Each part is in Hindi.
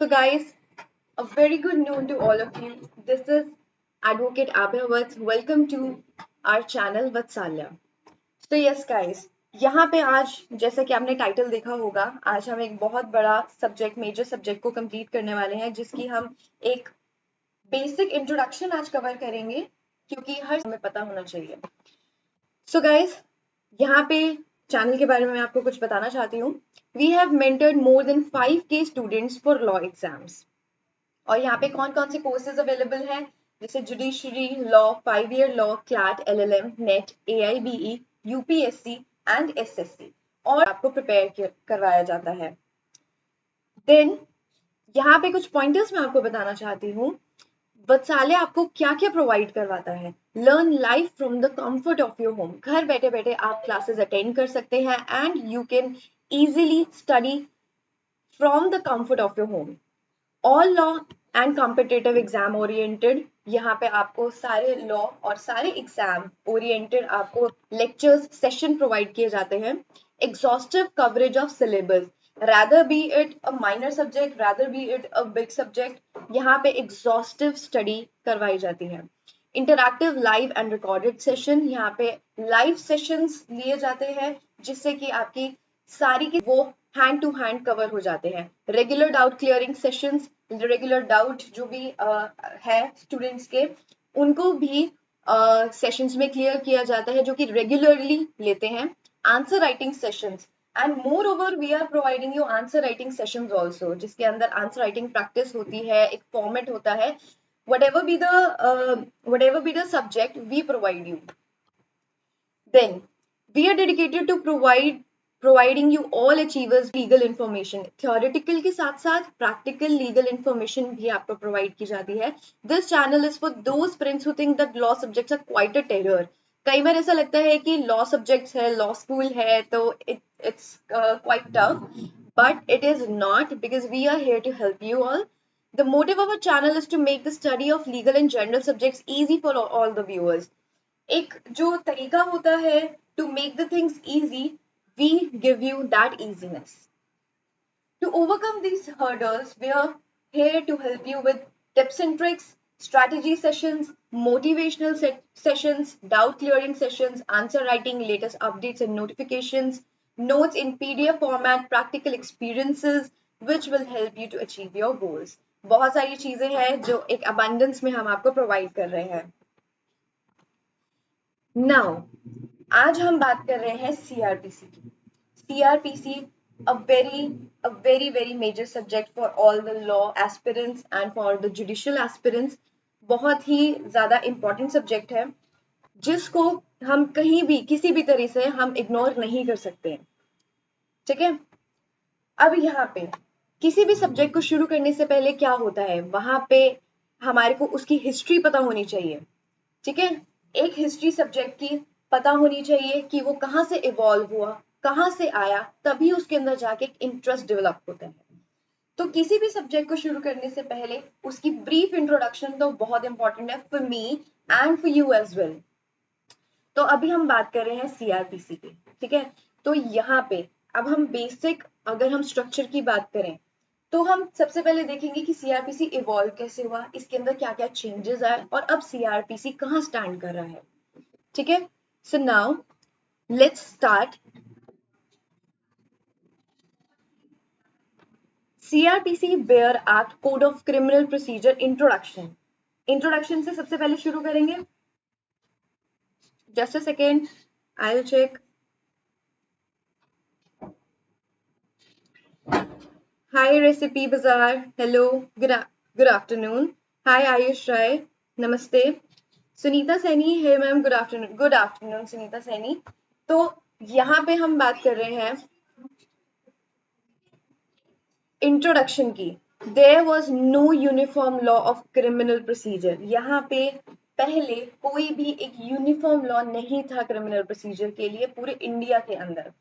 So, guys, a very good noon to all of you. This is Advocate Abhay Vats. Welcome to our channel Vatsalya. So, yes, guys, यहाँ पे आज जैसा कि आपने टाइटल देखा होगा, आज हम एक बहुत बड़ा सब्जेक्ट, मेजर सब्जेक्ट को कंप्लीट करने वाले हैं, जिसकी हम एक बेसिक इंट्रोडक्शन आज कवर करेंगे, क्योंकि हर हमें पता होना चाहिए. सो गाइस, यहाँ पे चैनल के बारे में मैं आपको कुछ बताना चाहती हूँ. We have mentored more than 5K students for law exams. और यहाँ पे कौन कौन से कोर्सेज अवेलेबल हैं, जैसे judiciary law, 5 year law, CLAT, LLM, net, AIBE, UPSC and SSC, और आपको प्रिपेयर करवाया जाता है. देन यहाँ पे कुछ पॉइंटर्स मैं आपको बताना चाहती हूँ. वत्सालय आपको क्या क्या प्रोवाइड करवाता है. Learn life from the comfort of your home. घर बैठे बैठे आप क्लासेस अटेंड कर सकते हैं and you can easily study from the comfort of your home. All law and competitive exam oriented. यहाँ पे आपको सारे लॉ और सारे एग्जाम ओरिएंटेड आपको लेक्चर्स सेशन प्रोवाइड किए जाते हैं. Exhaustive coverage of syllabus, rather be it a minor subject, rather be it a big subject, यहाँ पे एग्जॉस्टिव स्टडी करवाई जाती है. Interactive live and recorded session, यहाँ पे लाइव सेशंस लिए जाते हैं जिससे कि आपकी सारी की वो हैंड टू हैंड कवर हो जाते हैं. Regular doubt clearing sessions, regular doubt जो भी है स्टूडेंट्स के, उनको भी सेशंस में क्लियर किया जाता है, जो कि रेगुलरली लेते हैं. Answer writing sessions, and more over we are providing you answer writing sessions also, जिसके अंदर आंसर राइटिंग प्रैक्टिस होती है, एक फॉर्मेट होता है. whatever be the whatever be the subject, we provide you. Then we are dedicated to providing you all achievers legal information. Theoretical के साथ साथ practical legal information भी आपको provide की जाती है. This channel is for those friends who think that law subjects are quite a terror. कई बार ऐसा लगता है कि लॉ सब्जेक्ट्स है, लॉ स्कूल है, तो it's quite tough, but it is not, because we are here to help you all. The motive of our channel is to make the study of legal and general subjects easy for all the viewers. एक जो तरीका होता है to make the things easy, we give you that easiness. To overcome these hurdles, we are here to help you with tips and tricks, strategy sessions, motivational sessions, doubt clearing sessions, answer writing, latest updates and notifications, notes in PDF format, practical experiences, which will help you to achieve your goals. बहुत सारी चीजें हैं जो एक abundance में हम आपको provide कर रहे हैं. Now, आज हम बात कर रहे हैं CRPC की. CRPC, a very major subject for all the law aspirants and for the judicial aspirants. बहुत ही ज्यादा important subject है, जिसको हम कहीं भी किसी भी तरह से हम इग्नोर नहीं कर सकते. ठीक है. अब यहाँ पे किसी भी सब्जेक्ट को शुरू करने से पहले क्या होता है, वहां पे हमारे को उसकी हिस्ट्री पता होनी चाहिए. ठीक है. एक हिस्ट्री सब्जेक्ट की पता होनी चाहिए कि वो कहाँ से इवॉल्व हुआ, कहाँ से आया, तभी उसके अंदर जाके एक इंटरेस्ट डेवलप होता है. तो किसी भी सब्जेक्ट को शुरू करने से पहले उसकी ब्रीफ इंट्रोडक्शन तो बहुत इंपॉर्टेंट है for me and for you as well. तो अभी हम बात कर रहे हैं CRPC की. ठीक है. तो यहाँ पे अब हम बेसिक, अगर हम स्ट्रक्चर की बात करें, तो हम सबसे पहले देखेंगे कि CRPC इवॉल्व कैसे हुआ, इसके अंदर क्या क्या चेंजेस आए, और अब CRPC कहाँ स्टैंड कर रहा है. ठीक है. So now let's start. CRPC bare act code of criminal procedure introduction. Introduction से सबसे पहले शुरू करेंगे. Just a second, I will check. Hi Recipe Bazaar, hello, good afternoon. Hi Ayush Rai, namaste. Sunita Saini, hey ma'am, good afternoon Sunita Saini. तो यहाँ पे हम बात कर रहे हैं इंट्रोडक्शन की. There was no uniform law of criminal procedure. यहाँ पे पहले कोई भी एक यूनिफॉर्म लॉ नहीं था क्रिमिनल प्रोसीजर के लिए पूरे इंडिया के अंदर.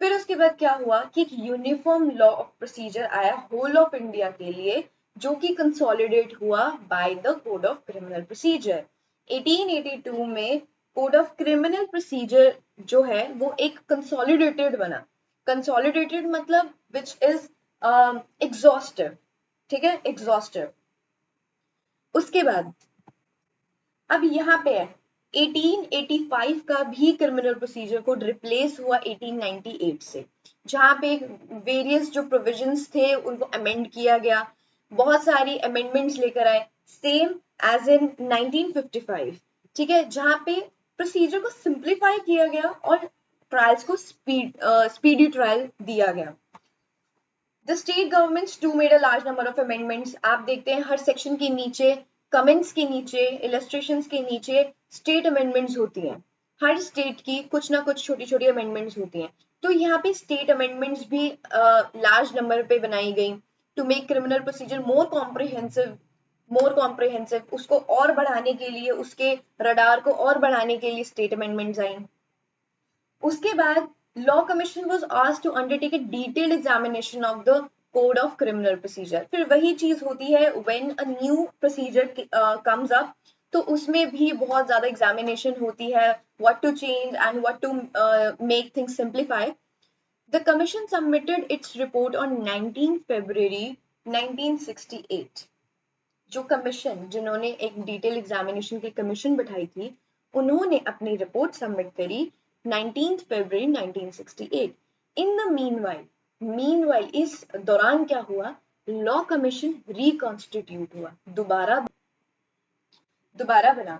फिर उसके बाद क्या हुआ कि एक यूनिफॉर्म लॉ ऑफ प्रोसीजर आया होल ऑफ इंडिया के लिए, जो कि कंसोलिडेट हुआ by the code of criminal procedure. 1882 में कोड ऑफ क्रिमिनल प्रोसीजर जो है वो एक कंसोलिडेटेड बना. कंसोलिडेटेड मतलब विच इज एग्जॉस्टिव. ठीक है, एग्जॉस्टिव। उसके बाद अब यहाँ पे है 1885 का भी क्रिमिनल प्रोसीजर कोड रिप्लेस हुआ 1898 से, जहाँ पे वेरियस जो प्रोविजंस थे उनको अमेंड किया गया, बहुत सारी अमेंडमेंट्स लेकर आए, सेम एज इन 1955, ठीक है, जहाँ पे प्रोसीजर को सिंप्लीफाई किया गया और ट्रायल्स को स्पीडी ट्रायल दिया गया। The state governments to made a large number of amendments. आप देखते हैं हर सेक्शन के नीचे, कमेंट्स के नीचे, इलस्ट्रेशंस के नीचे स्टेट अमेंडमेंट्स होती हैं। हर स्टेट की कुछ ना कुछ छोटी छोटी अमेंडमेंट्स होती हैं। तो यहाँ पे स्टेट अमेंडमेंट्स भी लार्ज नंबर पे बनाई गई to make criminal procedure more comprehensive. उसको और बढ़ाने के लिए, उसके रडार को और बढ़ाने के लिए स्टेट अमेंडमेंट्स आई। उसके बाद law commission was asked to undertake a detailed examination of the code of criminal procedure. फिर वही चीज होती है when a new procedure comes up, तो उसमें भी बहुत ज्यादा एग्जामिनेशन होती है, what to change and what to make things simplify. The commission submitted its report on 19 February 1968। जो कमीशन, जिन्होंने एक डिटेल एग्जामिनेशन की कमीशन बैठाई थी, उन्होंने अपनी रिपोर्ट सबमिट करी 19 फरवरी 1968। इन द मीनवाइल इस दौरान क्या हुआ, लॉ कमीशन रिकॉन्स्टिट्यूट हुआ, दोबारा बना,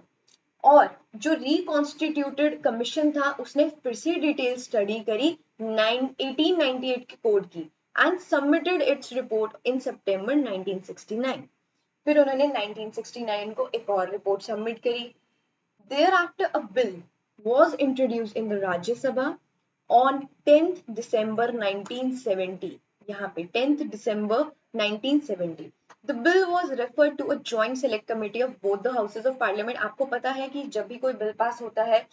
और जो रिकॉन्स्टिट्यूटेड कमीशन था उसने फिर से डिटेल स्टडी करी 1898 के कोड की and submitted its report in सितंबर 1969। फिर उन्होंने 1969 को एक और रिपोर्ट सबमिट करी। Thereafter, a bill was introduced in the Rajya Sabha on 10th December 1970. यहाँ पे 10th December 1970. The bill was referred to a joint select committee of both the houses of parliament. आपको पता है कि जब भी कोई बिल पास होता है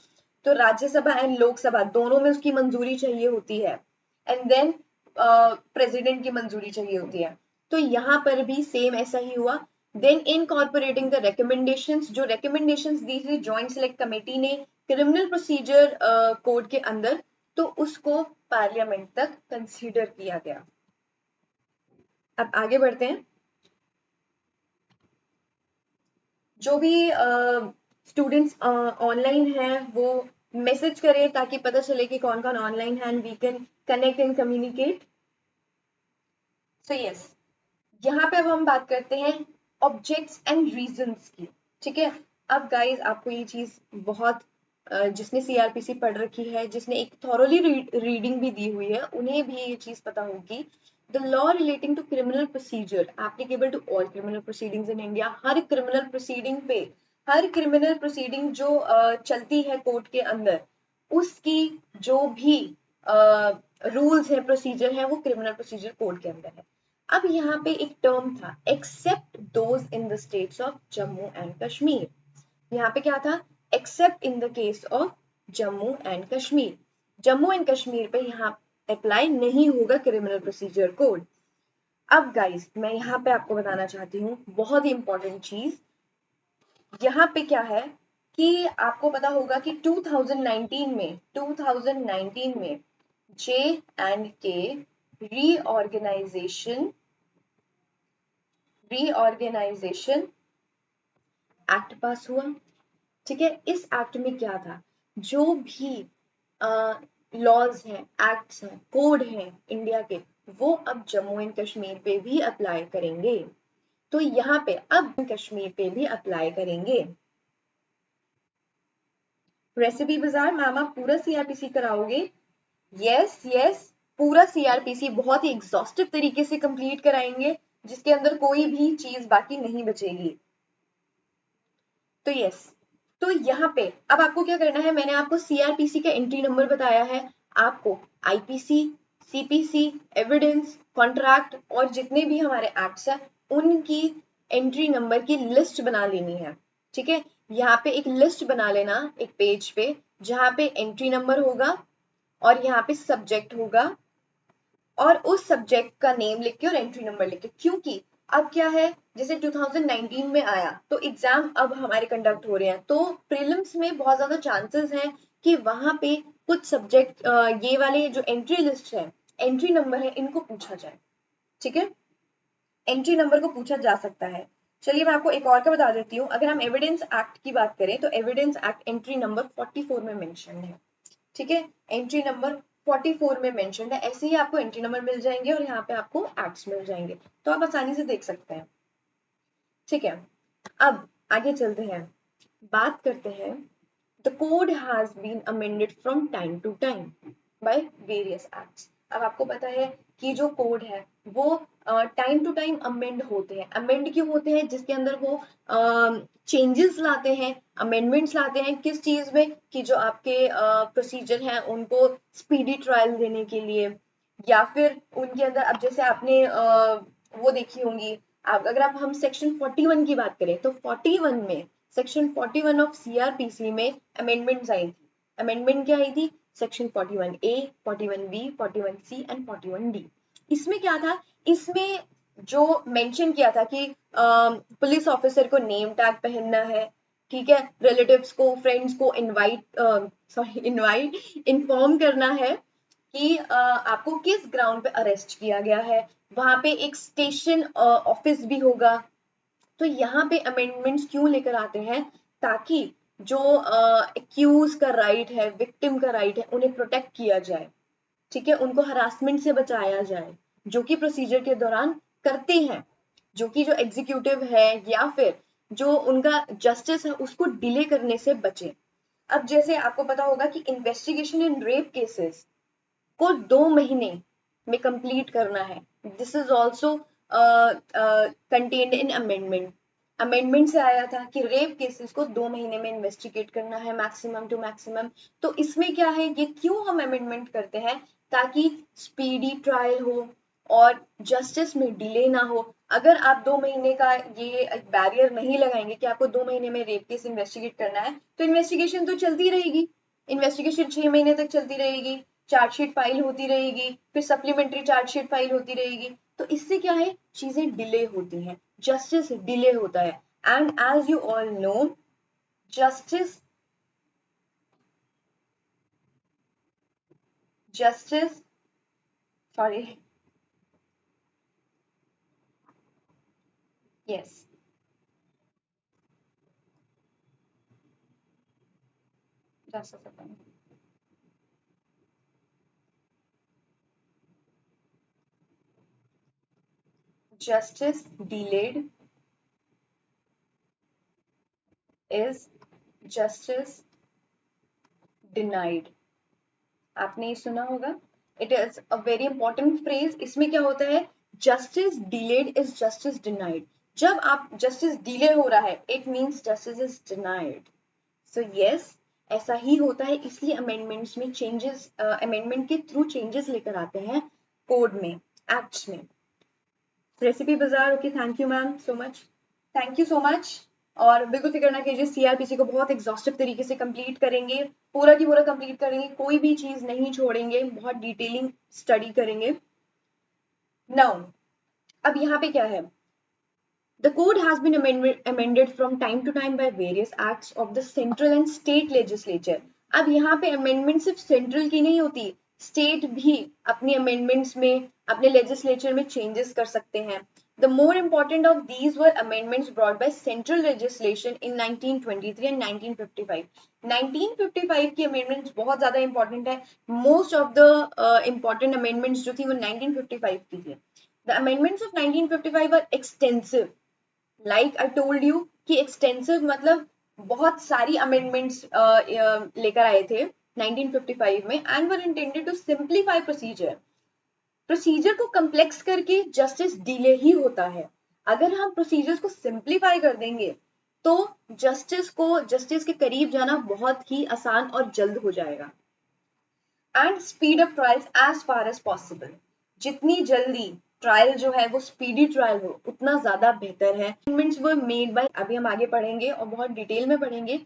तो राज्यसभा एंड लोकसभा दोनों में उसकी मंजूरी चाहिए होती है, एंड देन प्रेसिडेंट की मंजूरी चाहिए होती है। तो यहाँ पर भी सेम ऐसा ही हुआ। देन इनकॉर्पोरेटिंग द रिकमेंडेशंस, जो रिकमेंडेशंस दी थी जॉइंट सेलेक्ट कमेटी ने क्रिमिनल प्रोसीजर कोड के अंदर, तो उसको पार्लियामेंट तक कंसीडर किया गया। अब आगे बढ़ते हैं। जो भी स्टूडेंट्स ऑनलाइन हैं वो मैसेज करें ताकि पता चले कि कौन कौन ऑनलाइन है and we can connect and communicate. So yes, यहाँ पे अब हम बात करते हैं ऑब्जेक्ट्स एंड रीजंस की, ठीक है। अब गाइस आपको ये चीज बहुत जिसने सीआरपीसी पढ़ रखी है, जिसने एक थॉरोली रीडिंग भी दी हुई है, उन्हें भी ये चीज पता होगी। The law relating to criminal procedure applicable to all criminal proceedings in India. हर क्रिमिनल प्रोसीडिंग पे, हर क्रिमिनल प्रोसीडिंग जो चलती है कोर्ट के अंदर, उसकी जो भी रूल्स है, प्रोसीजर है, वो क्रिमिनल प्रोसीजर कोड के अंदर है। अब यहाँ पे एक टर्म था, except those in the states of Jammu and Kashmir. यहाँ पे क्या था, except in the case of Jammu and Kashmir. Jammu and Kashmir पे यहाँ अप्लाई नहीं होगा क्रिमिनल प्रोसीजर कोड। अब गाइस मैं यहाँ पे आपको बताना चाहती हूँ बहुत ही इंपॉर्टेंट चीज। यहाँ पे क्या है कि आपको पता होगा कि 2019 में J and K reorganisation act pass हुआ, ठीक है। इस एक्ट में क्या था, जो भी लॉज हैं, एक्ट्स हैं, कोड हैं इंडिया के, वो अब जम्मू एंड कश्मीर पे भी अप्लाई करेंगे। तो यहाँ पे अब कश्मीर पे भी अप्लाई करेंगे। रेसिपी बाजार मैम आप पूरा सीआरपीसी कराओगे? यस यस, पूरा सीआरपीसी बहुत ही एग्जॉस्टिव तरीके से कंप्लीट कराएंगे, जिसके अंदर कोई भी चीज बाकी नहीं बचेगी। तो यस, तो यहाँ पे अब आपको क्या करना है, मैंने आपको सीआरपीसी का एंट्री नंबर बताया है, आपको आईपीसी, सीपीसी, एविडेंस, कॉन्ट्रैक्ट और जितने भी हमारे एक्ट्स हैं उनकी एंट्री नंबर की लिस्ट बना लेनी है, ठीक है। यहाँ पे एक लिस्ट बना लेना एक पेज पे, जहाँ पे एंट्री नंबर होगा और यहाँ पे सब्जेक्ट होगा, और उस सब्जेक्ट का नेम लिख के और एंट्री नंबर लिख के। क्योंकि अब क्या है, जैसे 2019 में आया तो एग्जाम अब हमारे कंडक्ट हो रहे हैं, तो प्रीलिम्स में बहुत ज्यादा चांसेस हैं कि वहां पे कुछ सब्जेक्ट, ये वाले जो एंट्री लिस्ट है, एंट्री नंबर है, इनको पूछा जाए, ठीक है। एंट्री नंबर को पूछा जा सकता है। चलिए मैं आपको एक और का बता देती हूँ। अगर हम एविडेंस एक्ट की बात करें तो एविडेंस एक्ट एंट्री नंबर 44 में मेंशन है। ठीक है, एंट्री नंबर 44 में मेंशन है। ऐसे ही आपको एंट्री नंबर मिल जाएंगे और यहाँ पे आपको एक्ट्स मिल जाएंगे, तो आप आसानी से देख सकते हैं। ठीक है, अब आगे चलते हैं, बात करते हैं। The code has been amended from time to time by various acts. अब आपको पता है कि जो कोड है वो टाइम टू टाइम अमेंड होते हैं। अमेंड क्यों होते हैं? जिसके अंदर वो चेंजेस लाते हैं, अमेंडमेंट्स लाते हैं। किस चीज में? कि जो आपके प्रोसीजर हैं उनको स्पीडी ट्रायल देने के लिए, या फिर उनके अंदर, अब जैसे आपने वो देखी होंगी, अगर आप हम सेक्शन 41 की बात करें तो 41 में, सेक्शन 41 ऑफ सीआरपीसी में अमेंडमेंट्स आई थी। अमेंडमेंट क्या आई थी? Section 41A, 41B, 41C and 41D। इसमें क्या था? इसमें जो मेंशन किया था कि पुलिस ऑफिसर को नेम टैग पहनना है, ठीक है, रिलेटिव्स को, फ्रेंड्स को इन्फॉर्म करना है कि आपको किस ग्राउंड पे अरेस्ट किया गया है। वहां पे एक स्टेशन ऑफिस भी होगा। तो यहाँ पे अमेंडमेंट्स क्यों लेकर आते हैं? ताकि जो एक्यूज का राइट है, विक्टिम का राइट है, उन्हें प्रोटेक्ट किया जाए। ठीक है, उनको हरासमेंट से बचाया जाए, जो कि प्रोसीजर के दौरान करते हैं, जो कि जो एग्जीक्यूटिव है या फिर जो उनका जस्टिस है उसको डिले करने से बचे। अब जैसे आपको पता होगा कि इन्वेस्टिगेशन इन रेप केसेस को 2 महीने में कंप्लीट करना है। This is also contained in amendment. Amendment से आया था कि रेप केसेस को 2 महीने में इन्वेस्टिगेट करना है, मैक्सिमम टू मैक्सिमम। तो इसमें क्या है, ये क्यों हम अमेंडमेंट करते हैं? ताकि स्पीडी ट्रायल हो और जस्टिस में डिले ना हो। अगर आप 2 महीने का ये बैरियर नहीं लगाएंगे कि आपको 2 महीने में रेप केस इन्वेस्टिगेट करना है, तो इन्वेस्टिगेशन तो चलती रहेगी। इन्वेस्टिगेशन 6 महीने तक चलती रहेगी, चार्जशीट फाइल होती रहेगी, फिर सप्लीमेंट्री चार्जशीट फाइल होती रहेगी। तो इससे क्या है, चीजें डिले होती हैं, जस्टिस डिले होता है। And as you all know, justice justice sorry yes justice delayed is justice denied। आपने ये सुना होगा, it is a very important phrase. इसमें क्या होता है? Justice delayed is justice denied. जब आप जस्टिस डिले हो रहा है, it means justice is denied. So yes, ऐसा ही होता है। इसलिए अमेंडमेंट्स में चेंजेस, अमेंडमेंट के थ्रू चेंजेस लेकर आते हैं कोड में, एक्ट्स में। रेसिपी बाजार, okay, thank you ma'am so much, thank you so much. और बिल्कुल फिक्र ना कीजिए, सीआरपीसी को बहुत एग्जॉस्टिव तरीके से कंप्लीट करेंगे, पूरा की पूरा कंप्लीट करेंगे, कोई भी चीज नहीं छोड़ेंगे, बहुत डिटेलिंग स्टडी करेंगे। नाउ अब यहाँ पे क्या है? The code has been amended from time to time by various acts of the central and state legislature। अब यहाँ पे अमेंडमेंट सिर्फ सेंट्रल की नहीं होती, स्टेट भी अपनी अमेंडमेंट्स में, अपने लेजिस्लेचर में चेंजेस कर सकते हैं। The more important of these were amendments brought by central legislation in 1923 and 1955। 1955 की अमेंडमेंट्स बहुत ज्यादा इंपॉर्टेंट है। Most of the important amendments जो थी वो 1955 की थी। The amendments of 1955 are extensive। Like I told you कि एक्सटेंसिव मतलब बहुत सारी अमेंडमेंट्स लेकर आए थे 1955 में, and were intended to simplify procedure. Procedure को कम्प्लेक्स करके जस्टिस डिले ही होता है। अगर हम प्रोसीजर्स को सिंप्लीफाई कर देंगे तो जस्टिस के करीब जाना बहुत ही आसान और जल्द हो जाएगा। And speed up trials as far as possible. जितनी जल्दी ट्रायल जो है वो स्पीडी ट्रायल हो, उतना ज्यादा बेहतर है। अमेंडमेंट्स वर मेड बाय, अभी हम आगे पढ़ेंगे और बहुत डिटेल में पढ़ेंगे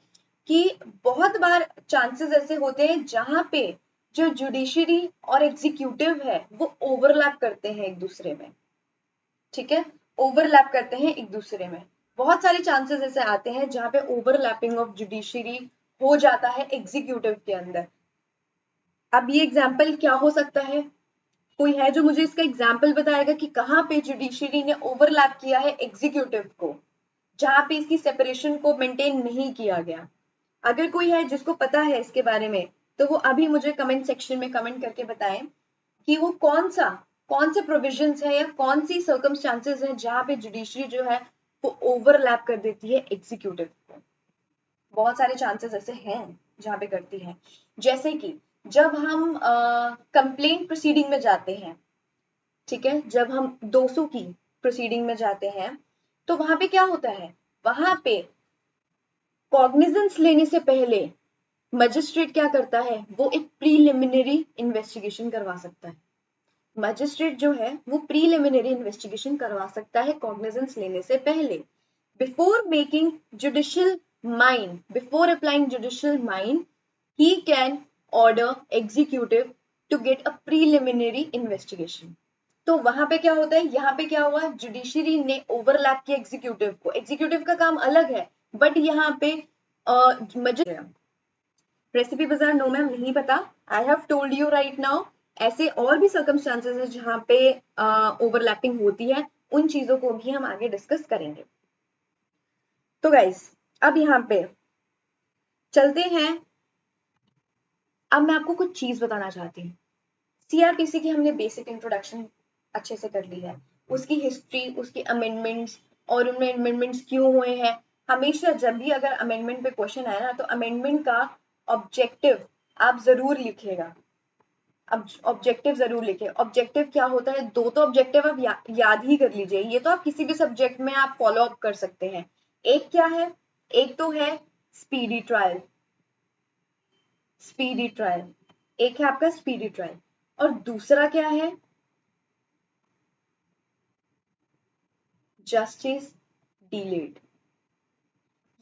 कि बहुत बार चांसेस ऐसे होते हैं जहां पे जो जुडिशरी और एग्जीक्यूटिव है वो ओवरलैप करते हैं एक दूसरे में। ठीक है, ओवरलैप करते हैं एक दूसरे में। बहुत सारे चांसेस ऐसे आते हैं जहां पे ओवरलैपिंग ऑफ जुडिशरी हो जाता है एग्जीक्यूटिव के अंदर। अब ये एग्जाम्पल क्या हो सकता है? कोई है जो मुझे इसका एग्जाम्पल बताएगा कि कहाँ पे जुडिशरी ने ओवरलैप किया है एग्जीक्यूटिव को, जहां पे इसकी सेपरेशन को मेंटेन नहीं किया गया? अगर कोई है जिसको पता है इसके बारे में तो वो अभी मुझे कमेंट सेक्शन में कमेंट करके बताएं कि वो कौन से प्रोविजंस है या कौन सी सर्कमस्टांसेस है जहां पे जुडिशरी जो है वो ओवरलैप कर देती है एग्जीक्यूटिव को। बहुत सारे चांसेस ऐसे हैं जहां पे करती है, जैसे कि जब हम कंप्लेंट प्रोसीडिंग में जाते हैं, ठीक है, जब हम 200 की प्रोसीडिंग में जाते हैं तो वहां पे क्या होता है, वहां पे कॉग्निजेंस लेने से पहले मजिस्ट्रेट क्या करता है, वो एक प्रीलिमिनरी इन्वेस्टिगेशन करवा सकता है। मजिस्ट्रेट जो है वो प्रीलिमिनरी इन्वेस्टिगेशन करवा सकता है कॉग्निजेंस लेने से पहले, before making judicial mind, before applying judicial mind, he can order executive to get a preliminary investigation। तो वहां पे क्या होता है, यहाँ पे क्या हुआ, जुडिशरी ने ओवरलैप किया एग्जीक्यूटिव को। एग्जीक्यूटिव का काम अलग है, बट यहाँ पे रेसिपी बाजार नो मैम नहीं पता, I have told you right now. ऐसे और भी सर्कमस्टांसेस है जहाँ पे ओवरलैपिंग होती है, उन चीजों को भी हम आगे डिस्कस करेंगे। तो गाइस अब यहाँ पे चलते हैं, अब मैं आपको कुछ चीज बताना चाहती हूँ। सीआरपीसी की हमने बेसिक इंट्रोडक्शन अच्छे से कर ली है, उसकी हिस्ट्री, उसके अमेंडमेंट्स और उनमें अमेंडमेंट्स क्यों हुए हैं। हमेशा जब भी अगर अमेंडमेंट पे क्वेश्चन आए ना तो अमेंडमेंट का ऑब्जेक्टिव आप जरूर लिखिएगा। अब ऑब्जेक्टिव जरूर लिखे। ऑब्जेक्टिव क्या होता है, दो तो ऑब्जेक्टिव आप याद ही कर लीजिए, ये तो आप किसी भी सब्जेक्ट में आप फॉलो अप कर सकते हैं। एक क्या है, एक तो है स्पीडी ट्रायल, स्पीडी ट्रायल एक है आपका स्पीडी ट्रायल, और दूसरा क्या है, जस्टिस डिलेड।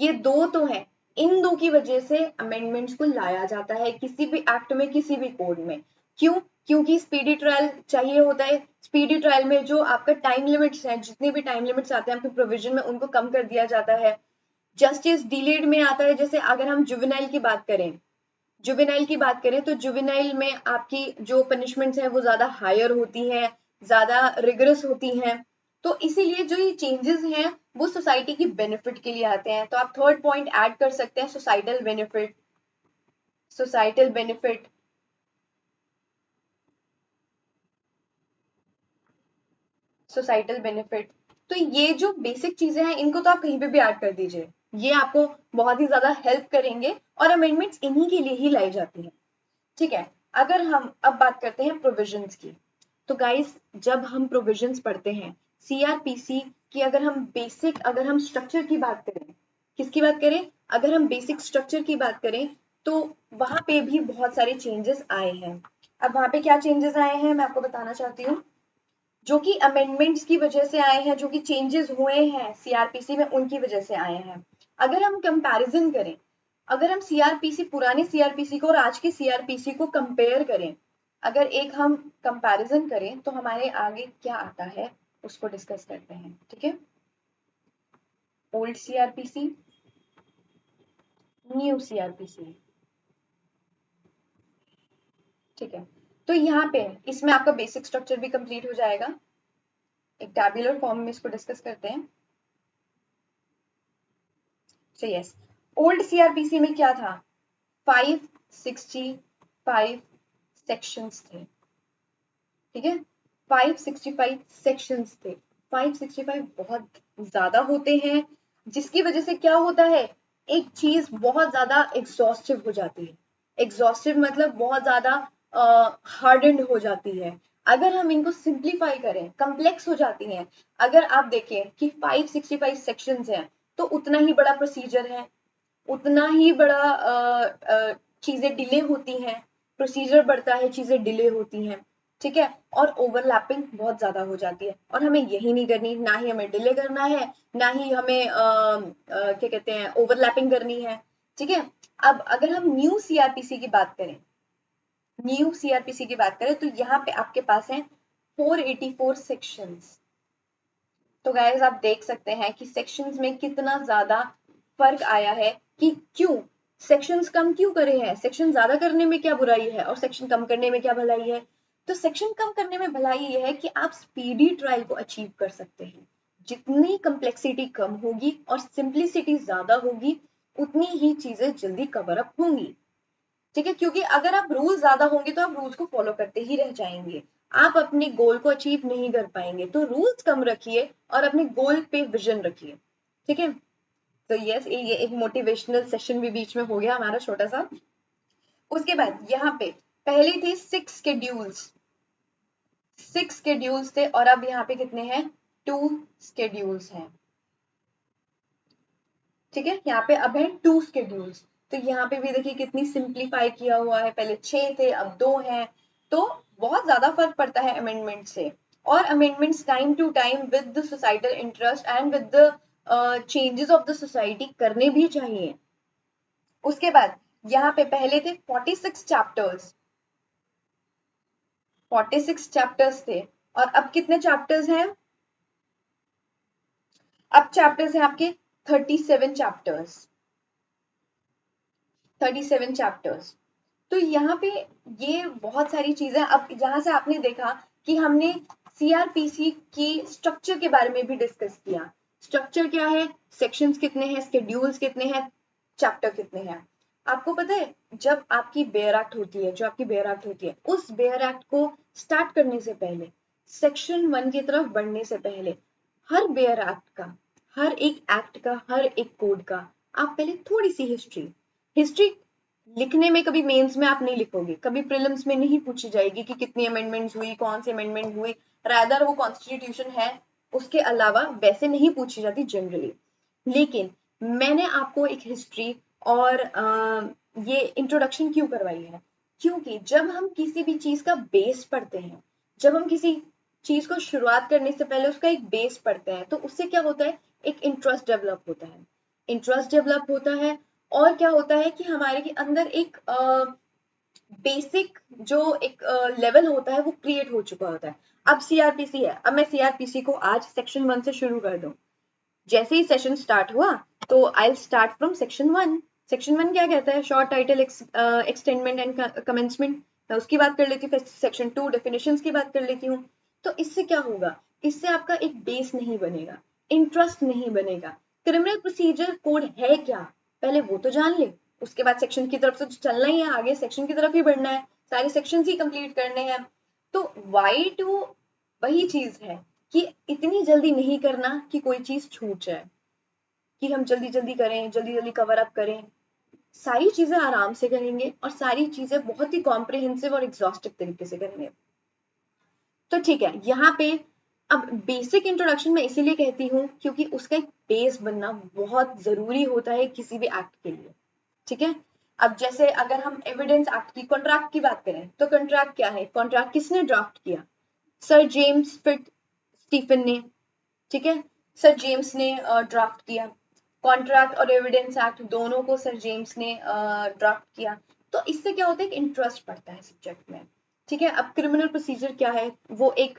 ये दो तो है, इन दो की वजह से अमेंडमेंट्स को लाया जाता है किसी भी एक्ट में, किसी भी कोड में। क्यों? क्योंकि स्पीडी ट्रायल चाहिए होता है। स्पीडी ट्रायल में जो आपका टाइम लिमिट्स है, जितने भी टाइम लिमिट्स आते हैं आपके प्रोविजन में, उनको कम कर दिया जाता है। जस्टिस डिलेड में आता है, जैसे अगर हम जुवेनाइल की बात करें, जुवेनाइल की बात करें तो जुवेनाइल में आपकी जो पनिशमेंट्स है वो ज्यादा हायर होती हैं, ज्यादा रिगरस होती हैं। तो इसीलिए जो ये चेंजेस हैं वो सोसाइटी की बेनिफिट के लिए आते हैं। तो आप थर्ड पॉइंट ऐड कर सकते हैं, societal benefit, societal benefit. Societal benefit, तो ये जो बेसिक चीजें हैं इनको तो आप कहीं पे भी ऐड कर दीजिए, ये आपको बहुत ही ज्यादा हेल्प करेंगे और अमेंडमेंट्स इन्हीं के लिए ही लाई जाती हैं। ठीक है, अगर हम अब बात करते हैं प्रोविजंस की, तो गाइस जब हम प्रोविजंस पढ़ते हैं सीआरपीसी की, अगर हम बेसिक, अगर हम स्ट्रक्चर की बात करें, किसकी बात करें, अगर हम बेसिक स्ट्रक्चर की बात करें तो वहां पे भी बहुत सारे चेंजेस आए हैं। अब वहां पे क्या चेंजेस आए हैं मैं आपको बताना चाहती हूँ, जो कि अमेंडमेंट्स की वजह से आए हैं, जो कि चेंजेस हुए हैं सीआरपीसी में उनकी वजह से आए हैं। अगर हम कंपैरिजन करें, अगर हम सीआरपीसी, पुराने सीआरपीसी को और आज के सीआरपीसी को कंपेयर करें, अगर एक हम कंपैरिजन करें तो हमारे आगे क्या आता है उसको डिस्कस करते हैं। ठीक है, ओल्ड सीआरपीसी, न्यू सीआरपीसी। ठीक है, तो यहाँ पे इसमें आपका बेसिक स्ट्रक्चर भी कंप्लीट हो जाएगा। एक टैबुलर फॉर्म में इसको डिस्कस करते हैं। सो यस, ओल्ड सीआरपीसी में क्या था, 565 सेक्शंस थे। ठीक है, 565 सेक्शंस थे। 565 बहुत ज्यादा होते हैं, जिसकी वजह से क्या होता है, एक चीज बहुत ज्यादा एग्जॉस्टिव हो जाती है। एग्जॉस्टिव मतलब बहुत ज्यादा हार्डन्ड हो जाती है। अगर हम इनको सिंप्लीफाई करें, कम्प्लेक्स हो जाती हैं। अगर आप देखें कि 565 सेक्शंस हैं तो उतना ही बड़ा प्रोसीजर है, उतना ही बड़ा चीजें डिले होती हैं, प्रोसीजर बढ़ता है, चीजें डिले होती हैं। ठीक है, और ओवरलैपिंग बहुत ज्यादा हो जाती है, और हमें यही नहीं करनी, ना ही हमें डिले करना है, ना ही हमें क्या कहते हैं ओवरलैपिंग करनी है। ठीक है, अब अगर हम न्यू सीआरपीसी की बात करें, न्यू सीआरपीसी की बात करें तो यहाँ पे आपके पास है 484 सेक्शंस। तो गाइस आप देख सकते हैं कि सेक्शंस में कितना ज्यादा फर्क आया है, कि क्यों सेक्शंस कम क्यों करे हैं, सेक्शन ज्यादा करने में क्या बुराई है और सेक्शन कम करने में क्या भलाई है। तो सेक्शन कम करने में भलाई ये है कि आप स्पीडी ट्रायल को अचीव कर सकते हैं। जितनी कम्प्लेक्सिटी कम होगी और सिंप्लिसिटी ज्यादा होगी, उतनी ही चीजें जल्दी कवर अप होंगी। ठीक है, क्योंकि अगर आप रूल ज्यादा होंगे तो आप रूल्स को फॉलो करते ही रह जाएंगे, आप अपने गोल को अचीव नहीं कर पाएंगे। तो रूल्स कम रखिए और अपने गोल पे विजन रखिए। ठीक है, तो यस, ये एक मोटिवेशनल सेशन भी बीच में हो गया हमारा छोटा सा। उसके बाद यहाँ पे पहले थे 6 शेड्यूल्स थे, और अब यहाँ पे कितने हैं? 2 शेड्यूल्स हैं। ठीक है, यहाँ पे अब है 2 शेड्यूल्स। तो यहाँ पे भी देखिए कितनी सिंप्लीफाई किया हुआ है, पहले 6 थे अब 2 हैं। तो बहुत ज्यादा फर्क पड़ता है अमेंडमेंट से, और amendments time to time with the societal interest and with the changes of the society करने भी चाहिए। उसके बाद यहाँ पे पहले थे 46 चैप्टर्स, 46 चैप्टर्स थे, और अब कितने चैप्टर्स हैं? अब चैप्टर्स हैं आपके 37 चैप्टर्स, 37 चैप्टर्स। तो यहाँ पे ये बहुत सारी चीजें, अब जहां से आपने देखा कि हमने सीआरपीसी की स्ट्रक्चर के बारे में भी डिस्कस किया। स्ट्रक्चर क्या है, सेक्शंस कितने हैं, शेड्यूल्स कितने हैं, चैप्टर कितने हैं। आपको पता है, जब आपकी बेयर एक्ट होती है, जो आपकी बेयर एक्ट होती है, उस बेयर एक्ट को स्टार्ट करने से पहले, सेक्शन 1 की तरफ बढ़ने से पहले, हर बेयर एक्ट का, हर एक एक्ट का, हर एक कोड का आप पहले थोड़ी सी हिस्ट्री लिखने में, कभी मेंस में आप नहीं लिखोगे, कभी प्रीलिम्स में नहीं पूछी जाएगी कि कितनी अमेंडमेंट्स हुई, कौन सी अमेंडमेंट हुई, रादर वो कॉन्स्टिट्यूशन है, उसके अलावा वैसे नहीं पूछी जाती जनरली। लेकिन मैंने आपको एक हिस्ट्री और ये इंट्रोडक्शन क्यों करवाई है? क्योंकि जब हम किसी भी चीज का बेस पढ़ते हैं, जब हम किसी चीज को शुरुआत करने से पहले उसका एक बेस पढ़ते हैं, तो उससे क्या होता है, एक इंटरेस्ट डेवलप होता है, इंटरेस्ट डेवलप होता है। और क्या होता है कि हमारे के अंदर एक बेसिक जो एक लेवल होता है वो क्रिएट हो चुका होता है। अब सीआरपीसी है, अब मैं सीआरपीसी को आज सेक्शन 1 से शुरू कर दूं, जैसे ही सेशन स्टार्ट हुआ तो I start from section 1। Section 1 क्या कहता है? शॉर्ट टाइटल, एक्सटेंडमेंट एंड कमेंसमेंट, मैं उसकी बात कर लेती हूँ। फिर सेक्शन 2 डेफिनेशंस की बात कर लेती हूँ। तो इससे क्या होगा, इससे आपका एक बेस नहीं बनेगा, इंटरेस्ट नहीं बनेगा। क्रिमिनल प्रोसीजर कोड है क्या, पहले वो तो जान ले, उसके बाद सेक्शन की तरफ से चलना ही है, आगे सेक्शन की तरफ ही बढ़ना है, सारे सेक्शन ही कंप्लीट करने हैं। तो वाई टू वही चीज है कि इतनी जल्दी नहीं करना कि कोई चीज छूट जाए, कि हम जल्दी जल्दी करें, जल्दी जल्दी कवर अप करें। सारी चीजें आराम से करेंगे और सारी चीजें बहुत ही कॉम्प्रिहेंसिव और एग्जॉस्टिव तरीके से करेंगे। तो ठीक है, यहाँ पे अब बेसिक इंट्रोडक्शन मैं इसीलिए कहती हूँ क्योंकि उसका एक बेस बनना बहुत जरूरी होता है किसी भी एक्ट के लिए। ठीक है, अब जैसे अगर हम एविडेंस एक्ट की, कॉन्ट्रैक्ट की बात करें, तो कॉन्ट्रैक्ट क्या है? कॉन्ट्रैक्ट किसने ड्राफ्ट किया? सर जेम्स फिट स्टीफन ने। ठीक है, सर जेम्स ने ड्राफ्ट किया। कॉन्ट्रैक्ट और एविडेंस एक्ट दोनों को सर जेम्स ने ड्राफ्ट किया। तो इससे क्या होता है, एक इंटरेस्ट पड़ता है सब्जेक्ट में। ठीक है, अब क्रिमिनल प्रोसीजर क्या है? वो एक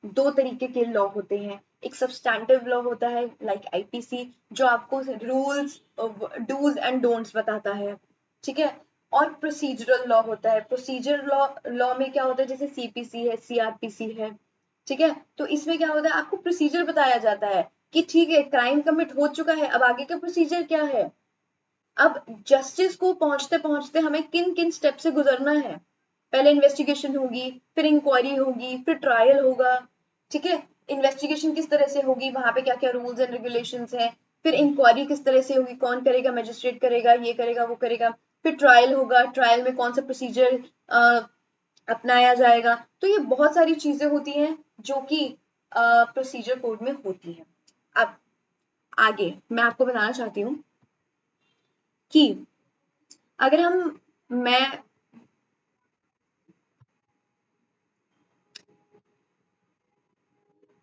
दो तरीके के लॉ होते हैं। एक सब्सटैंटिव लॉ होता है लाइक आईपीसी, जो आपको रूल्स, डूज एंड डोंट्स बताता है। ठीक है, और प्रोसीजरल लॉ होता है। प्रोसीजर लॉ में क्या होता है, जैसे सीपीसी है, सीआरपीसी है। ठीक है, तो इसमें क्या होता है, आपको प्रोसीजर बताया जाता है कि ठीक है, क्राइम कमिट हो चुका है, अब आगे का प्रोसीजर क्या है, अब जस्टिस को पहुंचते पहुंचते हमें किन किन स्टेप से गुजरना है। पहले इन्वेस्टिगेशन होगी, फिर इंक्वायरी होगी, फिर ट्रायल होगा। ठीक है, इन्वेस्टिगेशन किस तरह से होगी, वहां पे क्या क्या रूल्स एंड रेगुलेशंस हैं। फिर इंक्वायरी किस तरह से होगी, कौन करेगा, मैजिस्ट्रेट करेगा, ये करेगा, वो करेगा। फिर ट्रायल होगा, ट्रायल में कौन सा प्रोसीजर अपनाया जाएगा। तो ये बहुत सारी चीजें होती हैं जो कि प्रोसीजर कोड में होती हैं। अब आगे मैं आपको बताना चाहती हूँ कि अगर मैं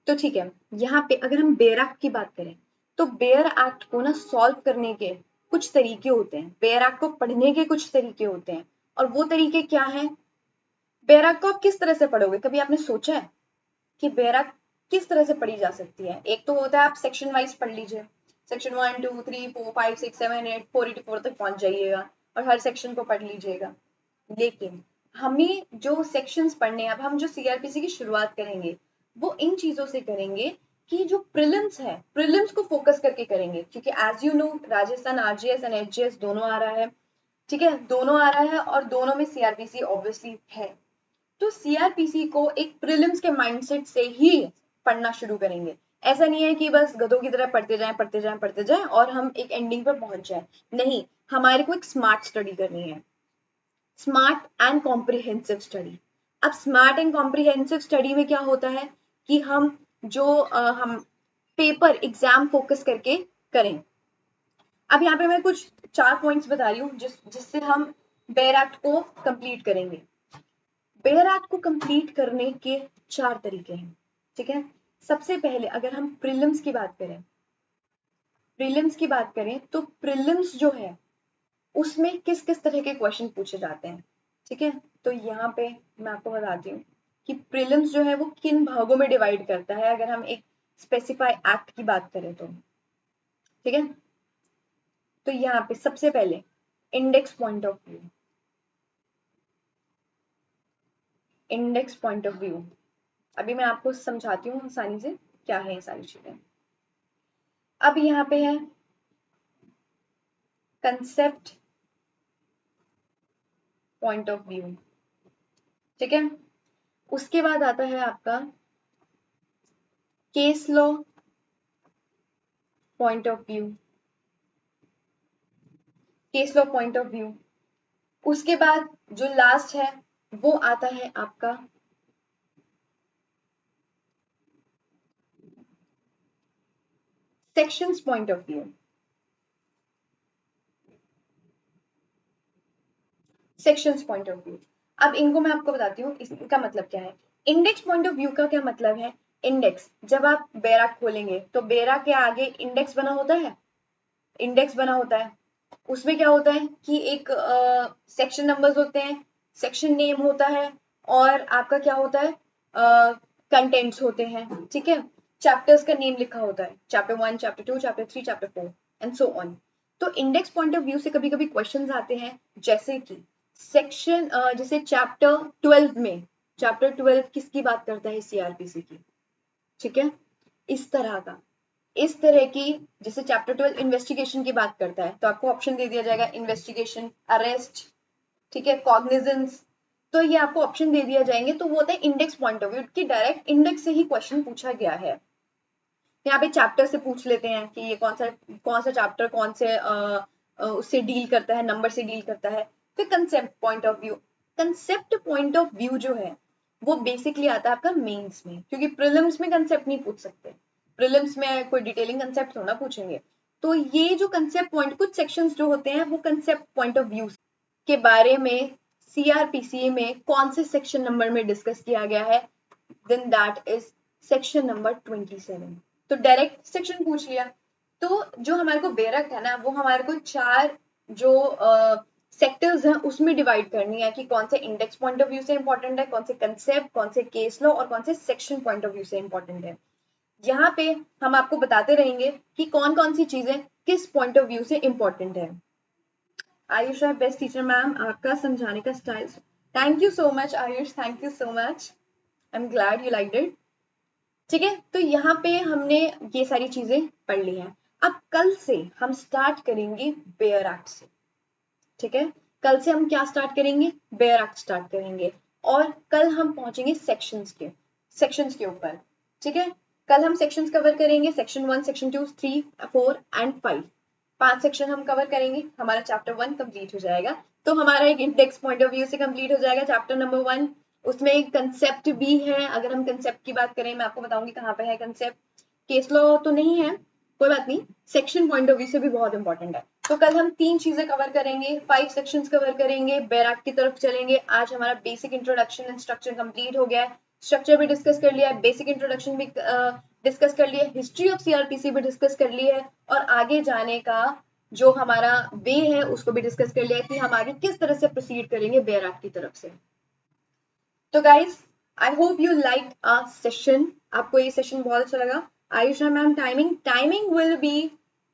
तो ठीक है, यहाँ पे अगर हम बेयर एक्ट की बात करें, तो बेयर एक्ट को ना सॉल्व करने के कुछ तरीके होते हैं, बेयर एक्ट को पढ़ने के कुछ तरीके होते हैं। और वो तरीके क्या हैं? बेयर एक्ट को आप किस तरह से पढ़ोगे, कभी आपने सोचा है कि बेयर एक्ट किस तरह से पढ़ी जा सकती है? एक तो होता है आप सेक्शन वाइज पढ़ लीजिए, सेक्शन 1 2 3 4 5 6 7 8 484 तक पहुंच जाइएगा और हर सेक्शन को पढ़ लीजिएगा। लेकिन हमें जो सेक्शंस पढ़ने हैं, अब हम जो सीआरपीसी की शुरुआत करेंगे वो इन चीजों से करेंगे कि जो प्रीलिम्स है, प्रीलिम्स को फोकस करके करेंगे, क्योंकि as you know Rajasthan RGS and HGS दोनों आ रहा है, ठीक है, दोनों आ रहा है और दोनों में सीआरपीसी ऑब्वियसली है। तो सीआरपीसी को एक प्रीलिम्स के माइंडसेट से ही पढ़ना शुरू करेंगे। ऐसा नहीं है कि बस गधों की तरह पढ़ते जाएं और हम एक एंडिंग पर पहुंच जाएं। नहीं, हमारे को एक स्मार्ट स्टडी करनी है, स्मार्ट एंड कॉम्प्रिहेंसिव स्टडी। अब स्मार्ट एंड कॉम्प्रिहेंसिव स्टडी में क्या होता है कि हम जो हम पेपर एग्जाम फोकस करके करें। अब यहाँ पे मैं कुछ 4 पॉइंट्स बता रही हूँ जिससे हम बेयर एक्ट को कंप्लीट करेंगे। बेयर एक्ट को कंप्लीट करने के 4 तरीके हैं, ठीक है। सबसे पहले अगर हम प्रीलिम्स की बात करें, तो प्रीलिम्स जो है उसमें किस किस तरह के क्वेश्चन पूछे जाते हैं, ठीक है। तो यहाँ पे मैं आपको बताती हूँ कि प्रीलिम्स जो है वो किन भागों में डिवाइड करता है, अगर हम एक स्पेसिफाई एक्ट की बात करें तो, ठीक है। तो यहाँ पे सबसे पहले index point of view, index point of view अभी मैं आपको समझाती हूँ आसानी से क्या है ये सारी चीजें। अब यहाँ पे है कंसेप्ट पॉइंट ऑफ व्यू, ठीक है। उसके बाद आता है आपका case law point of view, case law point of view. उसके बाद जो लास्ट है वो आता है आपका sections point of view, sections point of view. अब इनको मैं आपको बताती हूँ इसका मतलब क्या है। इंडेक्स पॉइंट ऑफ व्यू का क्या मतलब है। इंडेक्स, जब आप बेरा खोलेंगे तो बेरा के आगे इंडेक्स बना होता है, इंडेक्स बना होता है। उसमें क्या होता है कि एक सेक्शन नंबर्स होते हैं, सेक्शन नेम होता है और आपका क्या होता है कंटेंट्स होते हैं, ठीक है। चैप्टर्स का नेम लिखा होता है, chapter 1, chapter 2, chapter 3, chapter 4 and so on. तो इंडेक्स पॉइंट ऑफ व्यू से कभी कभी क्वेश्चंस आते हैं, जैसे कि सेक्शन जैसे चैप्टर 12 में, चैप्टर 12 किसकी बात करता है, सीआरपीसी की, ठीक है। इस तरह का, इस तरह की, जैसे चैप्टर 12 इन्वेस्टिगेशन की बात करता है तो आपको ऑप्शन दे दिया जाएगा इन्वेस्टिगेशन, अरेस्ट, ठीक है, कॉग्निजेंस। तो ये आपको ऑप्शन दे दिया जाएंगे, तो वो होता है इंडेक्स पॉइंट ऑफ व्यू कि डायरेक्ट इंडेक्स से ही क्वेश्चन पूछा गया है। यहाँ पे चैप्टर से पूछ लेते हैं कि ये कौन सा चैप्टर कौन से उससे डील करता है, नंबर से डील करता है। फिर concept point of view, concept point of view जो है वो बेसिकली आता है आपका मेंस में, क्योंकि प्रीलिम्स में कंसेप्ट नहीं पूछ सकते, प्रीलिम्स में कोई डिटेलिंग कंसेप्ट थोड़ा पूछेंगे। तो ये जो कंसेप्ट पॉइंट, कुछ सेक्शंस जो होते हैं वो कंसेप्ट पॉइंट ऑफ व्यू के बारे में सीआरपीसी में कौन से सेक्शन नंबर में डिस्कस किया गया है, then that is section number 27। तो डायरेक्ट सेक्शन पूछ लिया। तो जो हमारे को बेरक है ना, वो हमारे को 4 जो सेक्टर्स हैं उसमें डिवाइड करनी है कि कौन से इंडेक्स पॉइंट ऑफ व्यू से इंपॉर्टेंट है, कौन से कंसेप्ट, कौन से केस लॉ और कौन से सेक्शन पॉइंट ऑफ व्यू से इंपॉर्टेंट है। यहाँ पे हम आपको बताते रहेंगे कि कौन कौन सी चीजें किस पॉइंट ऑफ व्यू से इंपॉर्टेंट है। आयुष है बेस्ट टीचर मैम, आपका समझाने का style, thank you so much Ayush, thank you so much, I am glad you liked it, ठीक है। तो यहाँ पे हमने ये सारी चीजें पढ़ ली हैं। अब कल से हम स्टार्ट करेंगे बेयर एक्ट से, ठीक है। कल से हम क्या स्टार्ट करेंगे, बेयर एक्ट स्टार्ट करेंगे और कल हम पहुंचेंगे सेक्शंस के ऊपर, ठीक है। कल हम सेक्शंस कवर करेंगे, सेक्शन 1, सेक्शन 2, 3, 4 एंड 5, 5 सेक्शन हम कवर करेंगे, हमारा चैप्टर 1 कंप्लीट हो जाएगा। तो हमारा एक इंडेक्स पॉइंट ऑफ व्यू से कंप्लीट हो जाएगा चैप्टर नंबर 1। उसमें एक कंसेप्ट भी है, अगर हम कंसेप्ट की बात करें मैं आपको बताऊंगी कहाँ पे है कंसेप्ट। केस लॉ तो नहीं है, कोई बात नहीं, सेक्शन पॉइंट ऑफ व्यू से भी बहुत इंपॉर्टेंट है। तो कल हम 3 चीजें कवर करेंगे, 5 सेक्शंस कवर करेंगे, बैराक की तरफ चलेंगे। आज हमारा basic introduction and structure complete हो गया है, स्ट्रक्चर भी डिस्कस कर लिया है, बेसिक इंट्रोडक्शन भी डिस्कस कर लिया है, हिस्ट्री ऑफ सीआरपीसी भी डिस्कस कर ली है और आगे जाने का जो हमारा वे है उसको भी डिस्कस कर लिया है कि हम आगे किस तरह से प्रोसीड करेंगे बैराक की तरफ से। तो guys I hope you like our session, आपको ये सेशन बहुत अच्छा लगा। Ayusha ma'am timing will be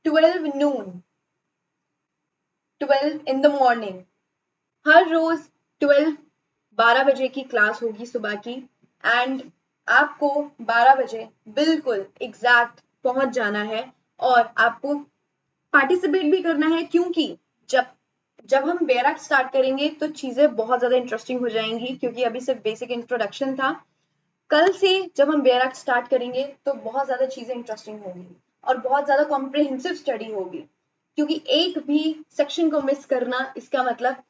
12 noon, 12 in the morning, हर रोज 12 12 बजे की क्लास होगी सुबह की, एंड आपको 12 बजे बिल्कुल एग्जैक्ट पहुंच जाना है और आपको पार्टिसिपेट भी करना है, क्योंकि जब जब हम बेयर एक्ट स्टार्ट करेंगे तो चीजें बहुत ज्यादा इंटरेस्टिंग हो जाएंगी, क्योंकि अभी सिर्फ बेसिक इंट्रोडक्शन था। कल से जब हम बेयर एक्ट स्टार्ट करेंगे तो बहुत ज्यादा चीजें इंटरेस्टिंग होंगी और बहुत ज्यादा कॉम्प्रिहेंसिव स्टडी होगी, क्योंकि एक भी सेक्शन को मिस करना इसका मतलब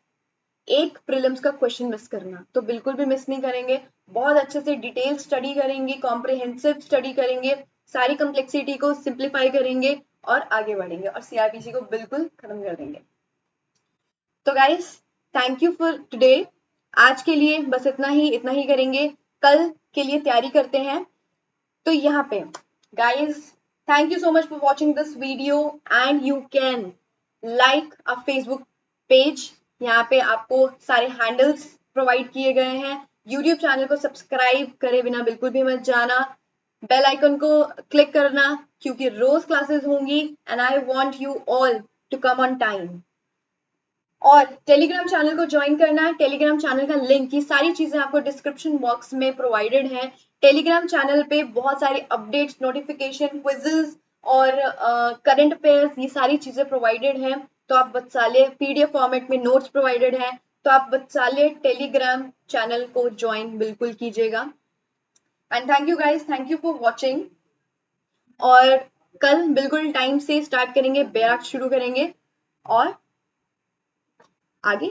एक प्रीलिम्स का क्वेश्चन मिस करना। तो बिल्कुल भी मिस नहीं करेंगे, बहुत अच्छे से डिटेल स्टडी करेंगे, कॉम्प्रिहेंसिव स्टडी करेंगे, सारी कम्प्लेक्सिटी को सिंप्लीफाई करेंगे और आगे बढ़ेंगे और सीआरपीसी को बिल्कुल खत्म कर देंगे। तो guys, thank you for today. आज के लिए बस इतना ही करेंगे, कल के लिए तैयारी करते हैं। तो यहाँ पे guys, thank you so much for watching this video and you can like a Facebook page. यहाँ पे आपको सारे हैंडल्स प्रोवाइड किए गए हैं। यूट्यूब चैनल को सब्सक्राइब करे बिना बिल्कुल भी मत जाना, बेल आइकन को क्लिक करना, क्योंकि रोज क्लासेस होंगी and I want you all to come on time. और टेलीग्राम चैनल को ज्वाइन करना है। टेलीग्राम चैनल का लिंक, ये सारी चीजें आपको डिस्क्रिप्शन बॉक्स में प्रोवाइडेड है। टेलीग्राम चैनल पे बहुत सारे अपडेट्स, नोटिफिकेशन, क्विजेस और करंट अफेयर्स, ये सारी चीजें प्रोवाइडेड हैं। तो आप वत्साल्य पीडीएफ फॉर्मेट में नोट्स प्रोवाइडेड है, तो आप वत्साल्य टेलीग्राम चैनल को ज्वाइन बिल्कुल कीजिएगा। And thank you guys, thank you for watching. और कल बिल्कुल टाइम से स्टार्ट करेंगे, बेयर एक्ट शुरू करेंगे और आगे